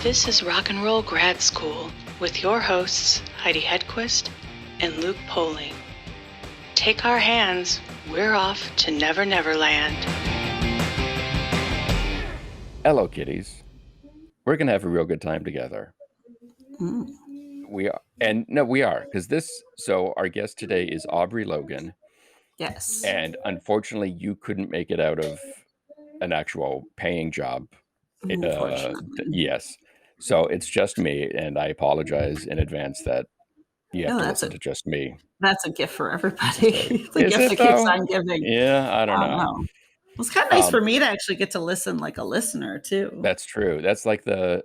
This is Rock and Roll Grad School with your hosts Heidi Hedquist and Luke Poling. Take our hands, we're off to Never Never Land. Hello, kiddies. We're going to have a real good time together. We are. And no, we are. So our guest today is Aubrey Logan. Yes. And unfortunately, you couldn't make it out of an actual paying job. Yes. So it's just me. And I apologize in advance that you have to listen to just me. That's a gift for everybody. It's a Is gift it, that keeps on giving. Yeah, I don't know. It's kind of nice for me to actually get to listen like a listener too. That's true. That's like the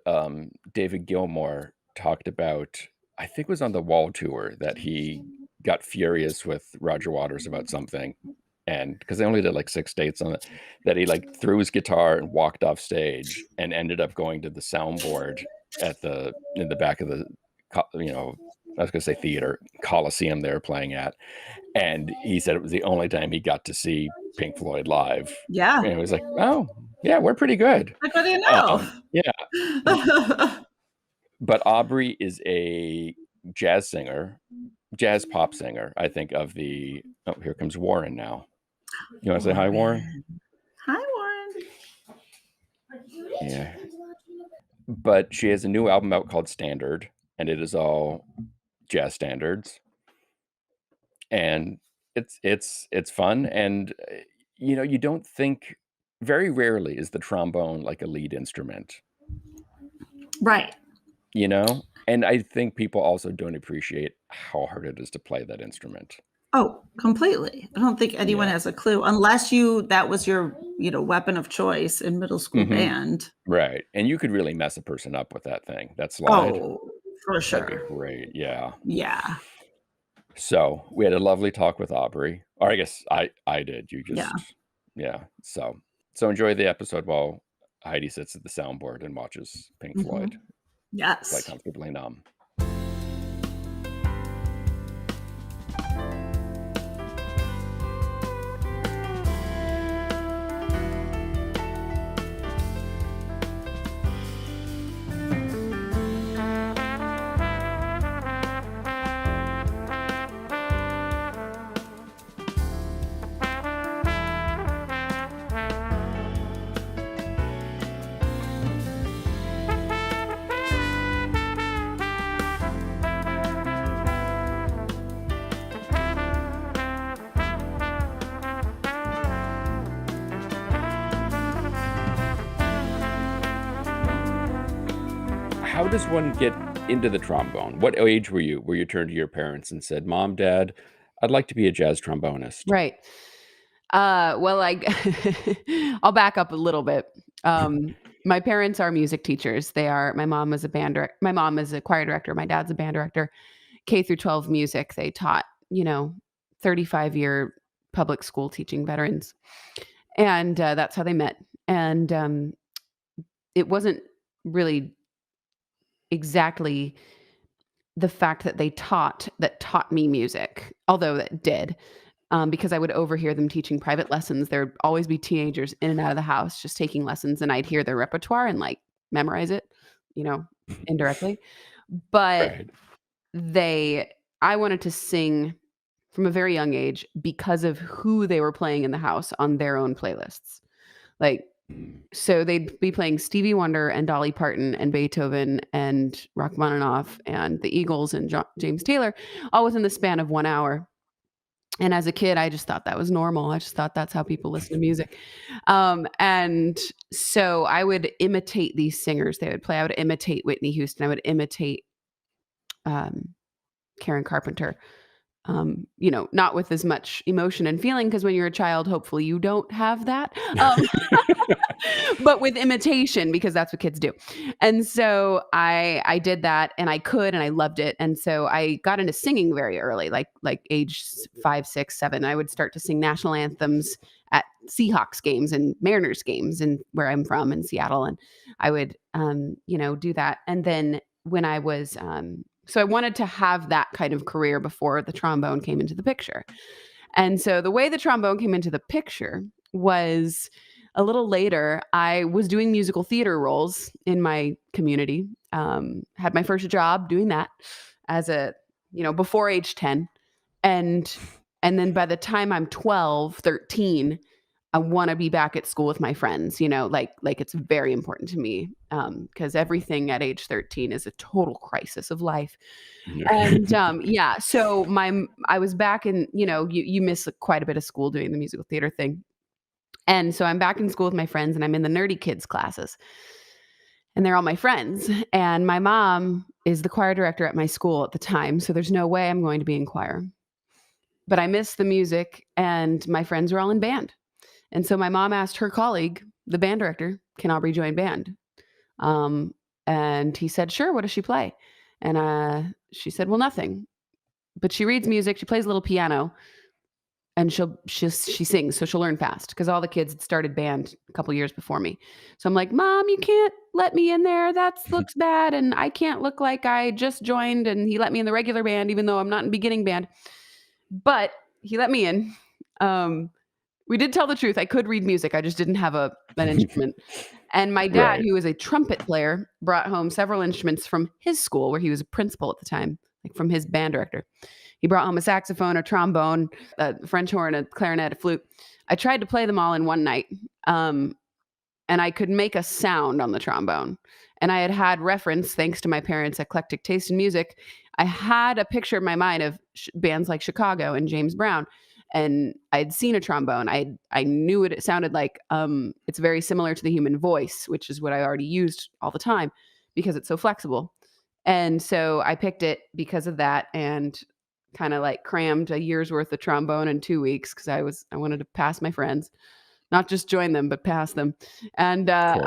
David Gilmour talked about, I think it was on the Wall tour, that he got furious with Roger Waters about something. And because they only did like 6 dates on it, that he like threw his guitar and walked off stage and ended up going to the soundboard in the back of the, I was going to say theater, Coliseum they were playing at. And he said it was the only time he got to see Pink Floyd live. Yeah. And it was like, oh, yeah, we're pretty good. Like, what do you know? Yeah. But Aubrey is a jazz singer, jazz pop singer, I think, of the... Oh, here comes Warren now. You want to say hi, Warren? Hi, Warren. Yeah. But she has a new album out called Standard, and it is all jazz standards. And it's fun. And, you don't think... Very rarely is the trombone like a lead instrument. Right. And I think people also don't appreciate how hard it is to play that instrument. Oh, completely. I don't think anyone has a clue unless that was your, weapon of choice in middle school band. Right. And you could really mess a person up with that thing. That slide. Oh, for sure. That'd be great. Yeah. Yeah. So we had a lovely talk with Aubrey. Or I guess I did. You just, yeah. So enjoy the episode while Heidi sits at the soundboard and watches Pink Floyd. Yes. Play Comfortably Numb. How does one get into the trombone? What age were you where you turned to your parents and said, Mom, Dad, I'd like to be a jazz trombonist? Right. Well, I'll back up a little bit. My parents are music teachers. My mom is my mom is a choir director. My dad's a band director. K through 12 music. They taught, 35-year public school teaching veterans. And that's how they met. And it wasn't really exactly the fact that they taught me music, although that did, because I would overhear them teaching private lessons. There'd always be teenagers in and out of the house just taking lessons, and I'd hear their repertoire and memorize it, indirectly. But I wanted to sing from a very young age because of who they were playing in the house on their own playlists. So they'd be playing Stevie Wonder and Dolly Parton and Beethoven and Rachmaninoff and the Eagles and James Taylor, all within the span of 1 hour. And as a kid, I just thought that was normal. I just thought that's how people listen to music. And so I would imitate these singers they would play. I would imitate Whitney Houston. I would imitate Karen Carpenter. Not with as much emotion and feeling, because when you're a child, hopefully you don't have that, but with imitation, because that's what kids do. And so I did that, and I loved it. And so I got into singing very early, like age 5, 6, 7. I would start to sing national anthems at Seahawks games and Mariners games, and where I'm from in Seattle. And I would, do that. And then when I was, so I wanted to have that kind of career before the trombone came into the picture. And so the way the trombone came into the picture was a little later, I was doing musical theater roles in my community. Had my first job doing that as a, before age 10. And then by the time I'm 12, 13, I want to be back at school with my friends, like it's very important to me. Because everything at age 13 is a total crisis of life. And yeah, so I was back in, you miss quite a bit of school doing the musical theater thing. And so I'm back in school with my friends, and I'm in the nerdy kids classes, and they're all my friends. And my mom is the choir director at my school at the time. So there's no way I'm going to be in choir, but I miss the music, and my friends were all in band. And so my mom asked her colleague, the band director, can Aubrey join band? And he said, sure. What does she play? And she said, well, nothing, but she reads music. She plays a little piano, and she sings. So she'll learn fast, because all the kids had started band a couple years before me. So I'm like, Mom, you can't let me in there. That looks bad. And I can't look like I just joined and he let me in the regular band, even though I'm not in beginning band, but he let me in. We did tell the truth. I could read music. I just didn't have an instrument. And my dad, Right. who was a trumpet player, brought home several instruments from his school, where he was a principal at the time, like from his band director. He brought home a saxophone, a trombone, a French horn, a clarinet, a flute. I tried to play them all in one night. And I could make a sound on the trombone. And I had I thanks to my parents' eclectic taste in music, I had a picture in my mind of bands like Chicago and James Brown. And I'd seen a trombone. I knew what it sounded like. It's very similar to the human voice, which is what I already used all the time because it's so flexible. And so I picked it because of that, and kind of like crammed a year's worth of trombone in 2 weeks, because I wanted to pass my friends, not just join them, but pass them. And Of course.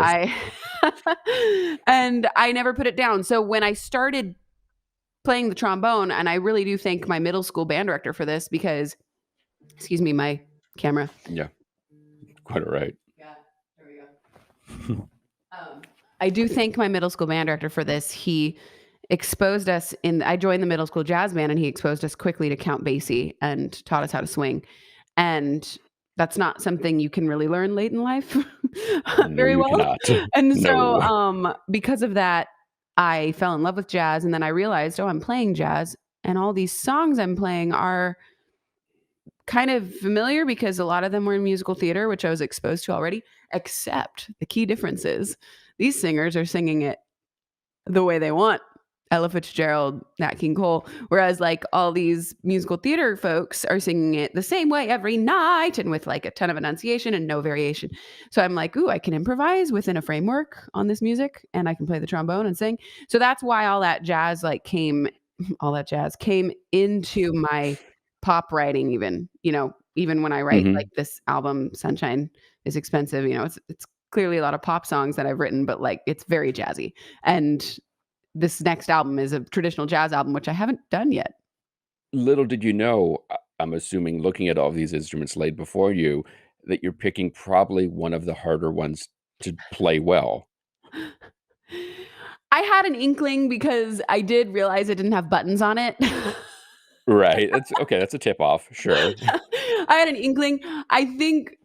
I never put it down. So when I started playing the trombone, and I really do thank my middle school band director for this, because, excuse me, my camera. Yeah. Quite all right. Yeah, there we go. I do thank my middle school band director for this. He exposed us I joined the middle school jazz band, and he exposed us quickly to Count Basie and taught us how to swing. And that's not something you can really learn late in life very you well. cannot. And so, No. because of that, I fell in love with jazz. And then I realized, I'm playing jazz, and all these songs I'm playing are kind of familiar, because a lot of them were in musical theater, which I was exposed to already, except the key difference is these singers are singing it the way they want. Ella Fitzgerald, Nat King Cole, whereas like all these musical theater folks are singing it the same way every night, and with like a ton of enunciation and no variation. So I'm like, ooh, I can improvise within a framework on this music, and I can play the trombone and sing. So that's why all that jazz came into my pop writing, even when I write like this album, Sunshine is Expensive, it's clearly a lot of pop songs that I've written, but like it's very jazzy. And this next album is a traditional jazz album, which I haven't done yet. Little did you know, I'm assuming, looking at all these instruments laid before you, that you're picking probably one of the harder ones to play well. I had an inkling, because I did realize it didn't have buttons on it. Right. That's okay. That's a tip off. Sure. I had an inkling. I think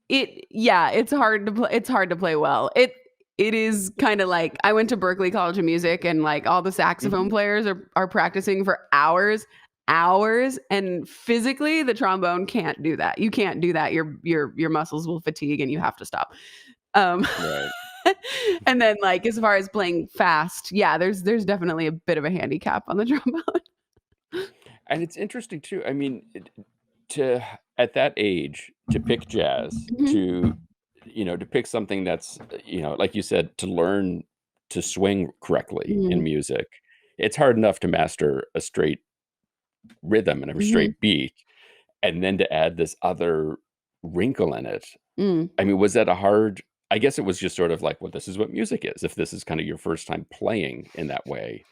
it's hard to play. It's hard to play well. It is kind of like, I went to Berklee College of Music, and like all the saxophone players are practicing for hours, and physically the trombone can't do that. You can't do that. Your muscles will fatigue, and you have to stop. Right. And then like, as far as playing fast, yeah, there's definitely a bit of a handicap on the trombone. And it's interesting too. I mean, at that age, to pick jazz, to pick something that's, like you said, to learn to swing correctly in music. It's hard enough to master a straight rhythm and a straight beat, and then to add this other wrinkle in it. I mean, was that I guess it was just sort of like, well, this is what music is. If this is kind of your first time playing in that way,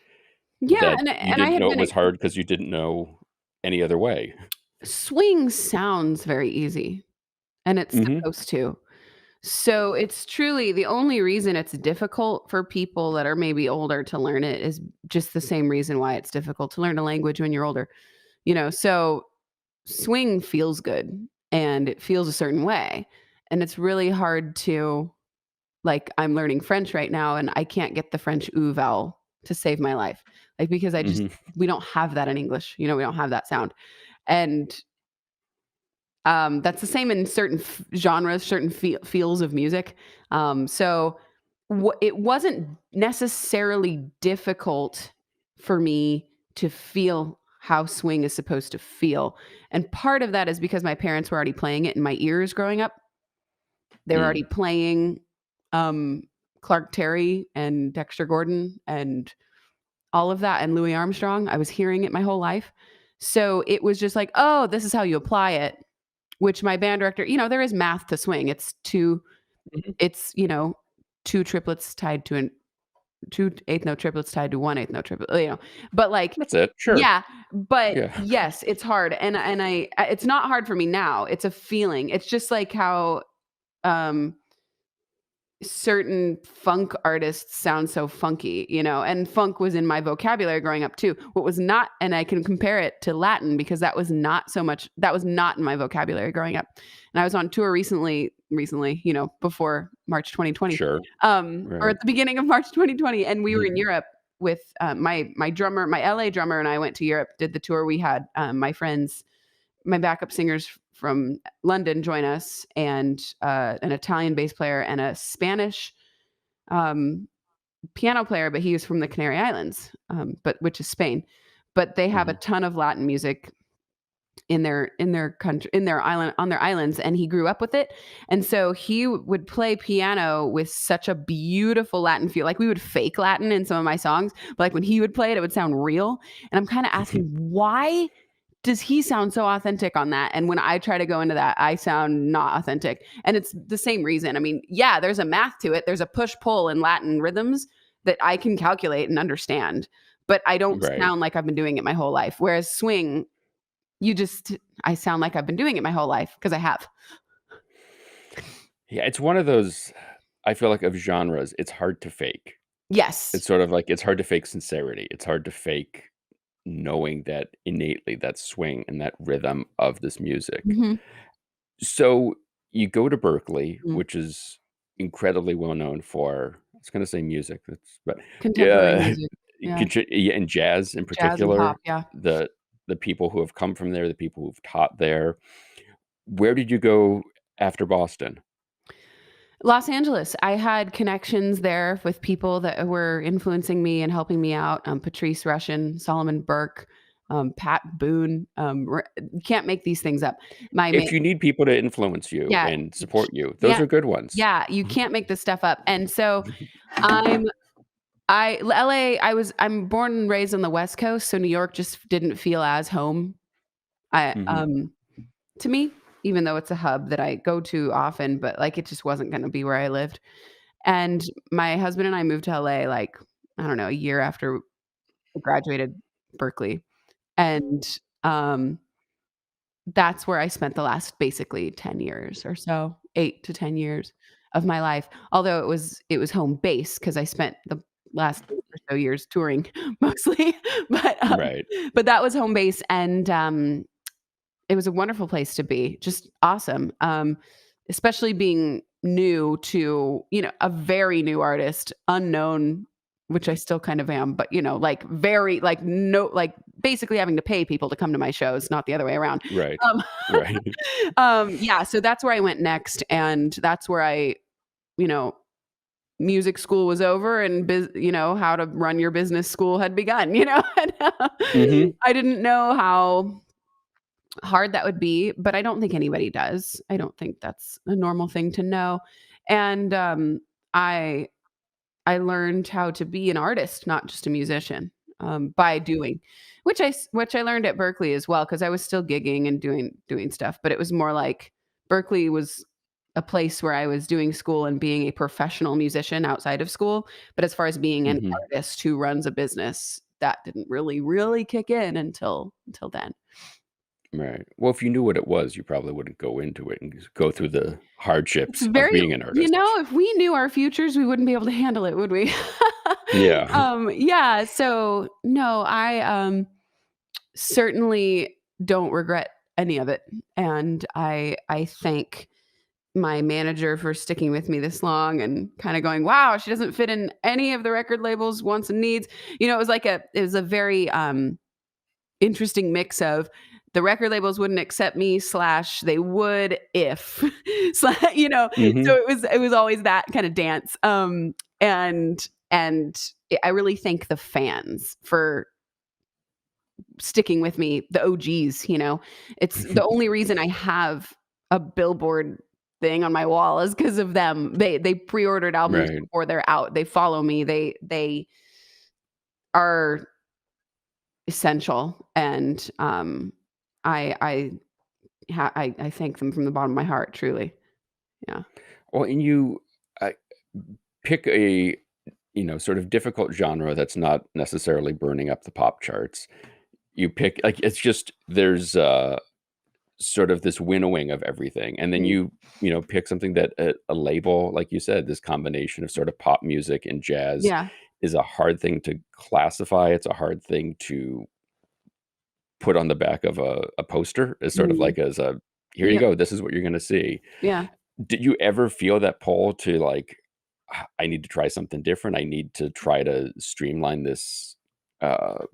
Yeah, that you I didn't had know it been was hard because you didn't know any other way. swing sounds very easy, and it's supposed to. So it's truly the only reason it's difficult for people that are maybe older to learn it is just the same reason why it's difficult to learn a language when you're older. So swing feels good, and it feels a certain way. And it's really hard to, like, I'm learning French right now and I can't get the French oo vowel to save my life. Like, because we don't have that in English. We don't have that sound. And that's the same in certain genres, certain feels of music. So it wasn't necessarily difficult for me to feel how swing is supposed to feel. And part of that is because my parents were already playing it in my ears growing up. They were already playing Clark Terry and Dexter Gordon and all of that and Louis Armstrong. I was hearing it my whole life. So it was just like, oh, this is how you apply it. Which my band director, there is math to swing. It's two triplets tied to two eighth note triplets tied to one eighth note triplet, but like, That's it. Sure. yeah, but Yeah. yes, it's hard. And it's not hard for me now. It's a feeling. It's just like how, certain funk artists sound so funky, and funk was in my vocabulary growing up too. What was not, and I can compare it to Latin because that was not in my vocabulary growing up. And I was on tour recently, before March 2020, Sure. or at the beginning of March 2020. And we were in Europe with my drummer, my LA drummer, and I went to Europe, did the tour. We had my friends, my backup singers from London join us, and an Italian bass player and a Spanish piano player, but he was from the Canary Islands, which is Spain. But they have a ton of Latin music in their country, on their islands, and he grew up with it. And so he would play piano with such a beautiful Latin feel. Like, we would fake Latin in some of my songs, but like when he would play it, it would sound real. And I'm kind of asking, why does he sound so authentic on that? And when I try to go into that, I sound not authentic. And it's the same reason. I mean, yeah, there's a math to it. There's a push-pull in Latin rhythms that I can calculate and understand, but I don't sound like I've been doing it my whole life. Whereas swing, I sound like I've been doing it my whole life because I have. Yeah, it's one of those, I feel like, of genres, it's hard to fake. Yes. It's sort of like, it's hard to fake sincerity. It's hard to fake knowing that innately that swing and that rhythm of this music. So you go to Berkeley, which is incredibly well known for, I was going to say music, but contemporary music, and jazz in particular. Jazz and pop, yeah. The people who have come from there, the people who've taught there. Where did you go after Boston? Los Angeles. I had connections there with people that were influencing me and helping me out. Patrice Rushen, Solomon Burke, Pat Boone. You can't make these things up. If you need people to influence you and support you, those are good ones. Yeah, you can't make this stuff up. And so I'm born and raised on the West Coast, so New York just didn't feel as home. To me, even though it's a hub that I go to often, but like, it just wasn't going to be where I lived. And my husband and I moved to LA, like, I don't know, a year after I graduated Berkeley. And that's where I spent the last basically 10 years or so, 8 to 10 years of my life. Although it was home base because I spent the last 8 or so years touring mostly, but that was home base. And it was a wonderful place to be, just awesome. Especially being new to, a very new artist, unknown, which I still kind of am, but like very, like, no, like basically having to pay people to come to my shows, not the other way around. Right. Yeah. So that's where I went next. And that's where I, music school was over and, how to run your business school had begun, and, I didn't know how hard that would be, but I don't think anybody does. I don't think that's a normal thing to know. And I learned how to be an artist, not just a musician, by doing, which I learned at Berkeley as well, because I was still gigging and doing stuff, but it was more like Berkeley was a place where I was doing school and being a professional musician outside of school. But as far as being an artist who runs a business, that didn't really kick in until then. Right. Well, if you knew what it was, you probably wouldn't go into it and go through the hardships of being an artist. If we knew our futures, we wouldn't be able to handle it, would we? Yeah. So no, I certainly don't regret any of it. And I thank my manager for sticking with me this long and kind of going, wow, she doesn't fit in any of the record labels wants and needs. It was a very interesting mix of the record labels wouldn't accept me / they would if so Hmm. it was always that kind of dance. And I really thank the fans for sticking with me, the OGs. It's the only reason I have a Billboard thing on my wall is because of them. They pre-ordered albums Right. before they're out. They follow me. They are essential, and I thank them from the bottom of my heart, truly. Yeah. Well, and you pick a sort of difficult genre that's not necessarily burning up the pop charts. You pick like it's just there's sort of this winnowing of everything, and then Mm. you pick something that a label, like you said, this combination of sort of pop music and jazz Yeah. is a hard thing to classify. It's a hard thing to put on the back of a poster as sort of Mhm. like as a here you Yep. go, this is what you're going to see. Yeah. Did you ever feel that pull to like, I need to try something different. I need to try to streamline this uh,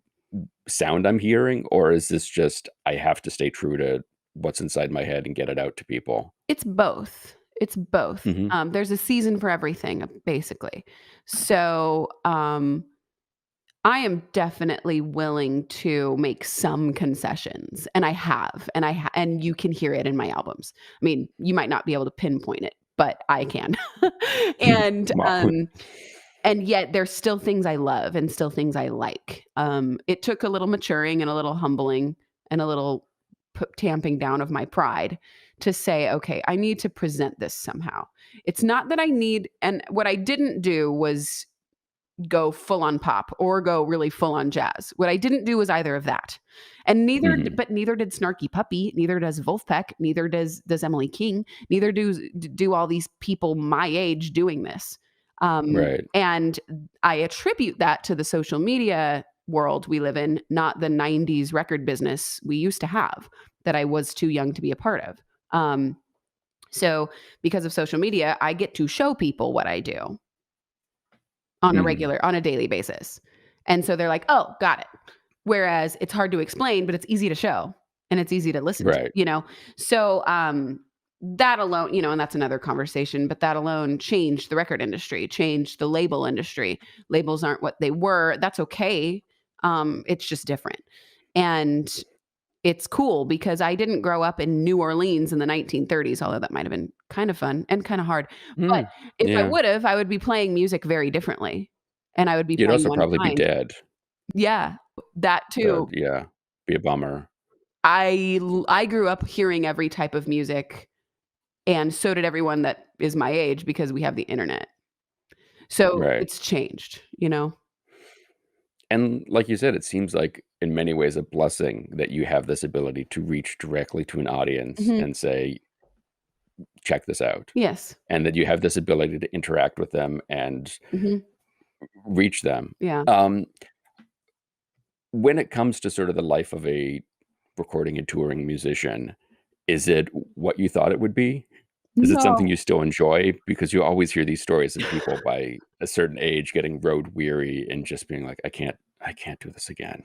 sound I'm hearing, or is this just I have to stay true to what's inside my head and get it out to people? It's both. It's both. Hmm. There's a season for everything, basically. So, I am definitely willing to make some concessions, and I have, and you can hear it in my albums. I mean, you might not be able to pinpoint it, but I can. And, Wow. and yet there's still things I love and still things I like. It took a little maturing and a little humbling and a little tamping down of my pride to say, okay, I need to present this somehow. It's not that I need, and what I didn't do was go full on pop or go really full on jazz. What I didn't do was either of that. And Hmm. neither did Snarky Puppy, neither does Wolfpack, neither does Emily King, neither do all these people my age doing this. Right. And I attribute that to the social media world we live in, not the 90s record business we used to have that I was too young to be a part of. So because of social media, I get to show people what I do Hmm. on a daily basis. And so they're like, "Oh, got it." Whereas it's hard to explain, but it's easy to show and it's easy to listen Right. to. So, that alone, and that's another conversation, but that alone changed the record industry, changed the label industry. Labels aren't what they were. That's okay. It's just different. And it's cool because I didn't grow up in New Orleans in the 1930s, although that might have been kind of fun and kind of hard. But Mm. if I Yeah. would have, I would be playing music very differently, and I would be You'd playing also one probably be kind. dead. Yeah, that too. Yeah. Be a bummer. I grew up hearing every type of music, and so did everyone that is my age because we have the internet. So Right. it's changed. And like you said, it seems like in many ways a blessing that you have this ability to reach directly to an audience Mhm. and say, check this out. Yes. And that you have this ability to interact with them and Mhm. reach them. Yeah. Um, when it comes to sort of the life of a recording and touring musician, is it what you thought it would be? Is it something No. you still enjoy? Because you always hear these stories of people by a certain age getting road weary and just being like, I can't do this again.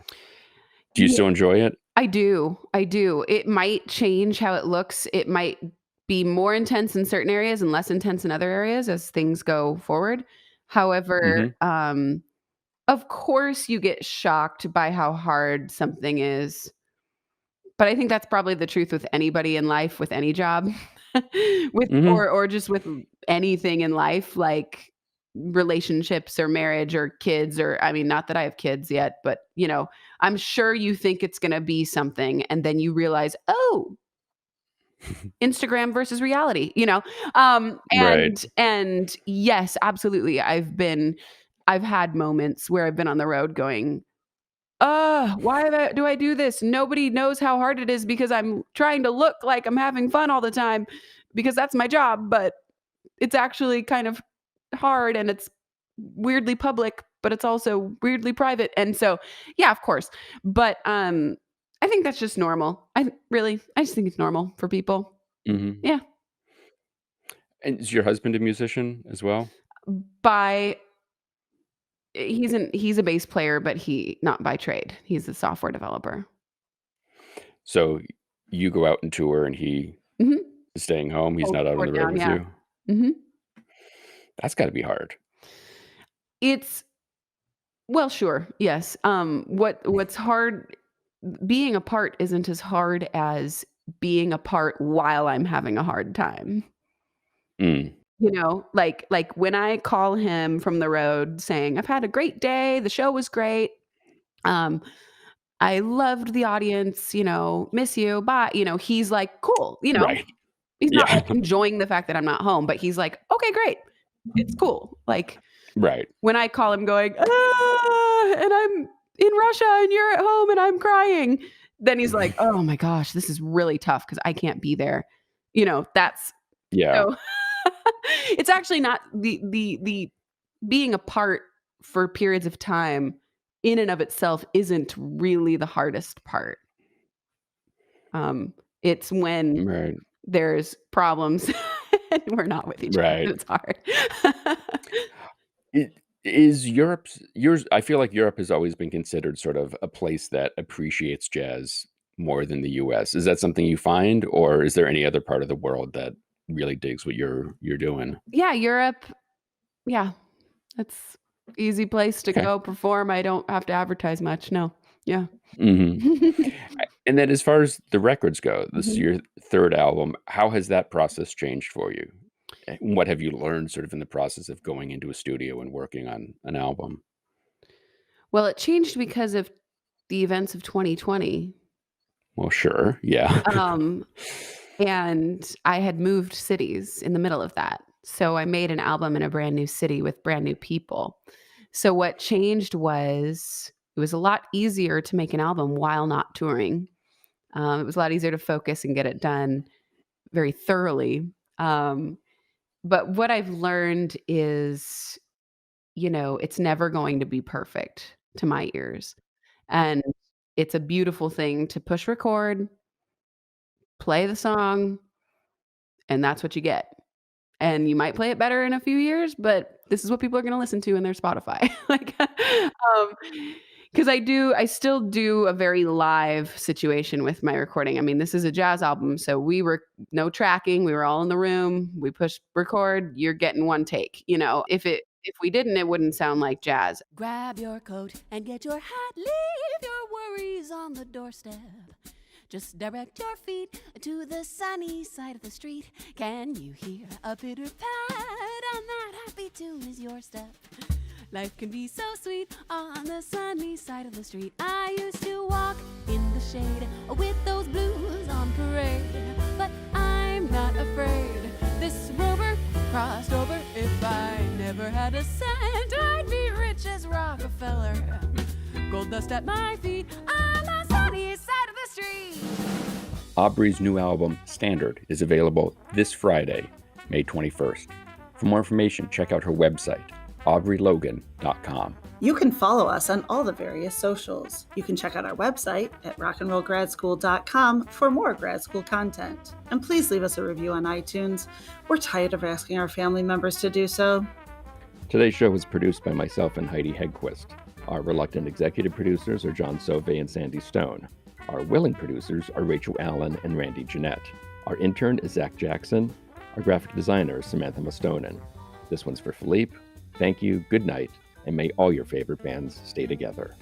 Do you Yeah. still enjoy it? I do. I do. It might change how it looks. It might be more intense in certain areas and less intense in other areas as things go forward. However, Mhm. of course you get shocked by how hard something is. But I think that's probably the truth with anybody in life, with any job, with Mhm. or just with anything in life, like relationships or marriage or kids or I mean, not that I have kids yet, but I'm sure you think it's gonna be something and then you realize, oh, Instagram versus reality. Right. And yes, absolutely. I've had moments where I've been on the road going, why do I do this? Nobody knows how hard it is because I'm trying to look like I'm having fun all the time because that's my job, but it's actually kind of hard and it's weirdly public, but it's also weirdly private. And so, yeah, of course. But I think that's just normal. I just think it's normal for people. Mhm. Yeah. And is your husband a musician as well? He's a bass player, but he not by trade. He's a software developer. So you go out and tour and he Mhm. is staying home. He's Holds not the out on fort the road down, with yeah. you. Mhm. That's got to be hard. Well, sure. Yes. What's hard being apart isn't as hard as being apart while I'm having a hard time. Mm, Like when I call him from the road saying, "I've had a great day, the show was great. Um, I loved the audience, miss you, bye." He's like, "Cool." right. He's not Yeah. like enjoying the fact that I'm not home, but he's like, "Okay, great. It's cool." Like Right. when I call him going, and I'm in Russia and you're at home and I'm crying, then he's like, "Oh my gosh, this is really tough because I can't be there." That's Yeah. so it's actually not the being apart for periods of time in and of itself isn't really the hardest part. It's when Right. there's problems and we're not with each other Right. that it's hard. It is yours. I feel like Europe has always been considered sort of a place that appreciates jazz more than the US. Is that something you find, or is there any other part of the world that really digs what you're doing? Yeah, Europe. Yeah, that's easy place to Okay. go perform. I don't have to advertise much. No. Yeah. Hmm. And then as far as the records go, this is Mhm. your third album. How has that process changed for you? And what have you learned sort of in the process of going into a studio and working on an album? Well, it changed because of the events of 2020. Well, sure. Yeah. Um, and I had moved cities in the middle of that. So I made an album in a brand new city with brand new people. So what changed was it was a lot easier to make an album while not touring. It was a lot easier to focus and get it done very thoroughly. Um, but what I've learned is, it's never going to be perfect to my ears. And it's a beautiful thing to push record, play the song, and that's what you get. And you might play it better in a few years, but this is what people are gonna listen to in their Spotify. Like, because I still do a very live situation with my recording. I mean, this is a jazz album, so we were no tracking, we were all in the room, we pushed record, you're getting one take, if we didn't, it wouldn't sound like jazz. Grab your coat and get your hat. Leave your worries on the doorstep. Just direct your feet to the sunny side of the street. Can you hear a pitter pat? And that happy tune is your step. Life can be so sweet on the sunny side of the street. I used to walk in the shade with those blues on parade, but I'm not afraid. This rover crossed over. If I never had a cent, I'd be rich as Rockefeller. Gold dust at my feet on the sunny side of the street. Aubrey's new album, Standard, is available this Friday, May 21st. For more information, check out her website, aubreylogan.com. You can follow us on all the various socials. You can check out our website at rockandrollgradschool.com for more grad school content. And please leave us a review on iTunes. We're tired of asking our family members to do so. Today's show was produced by myself and Heidi Hedquist. Our reluctant executive producers are John Sauvé and Sandy Stone. Our willing producers are Rachel Allen and Randy Jeanette. Our intern is Zach Jackson. Our graphic designer is Samantha Mastonen. This one's for Philippe. Thank you, good night, and may all your favorite bands stay together.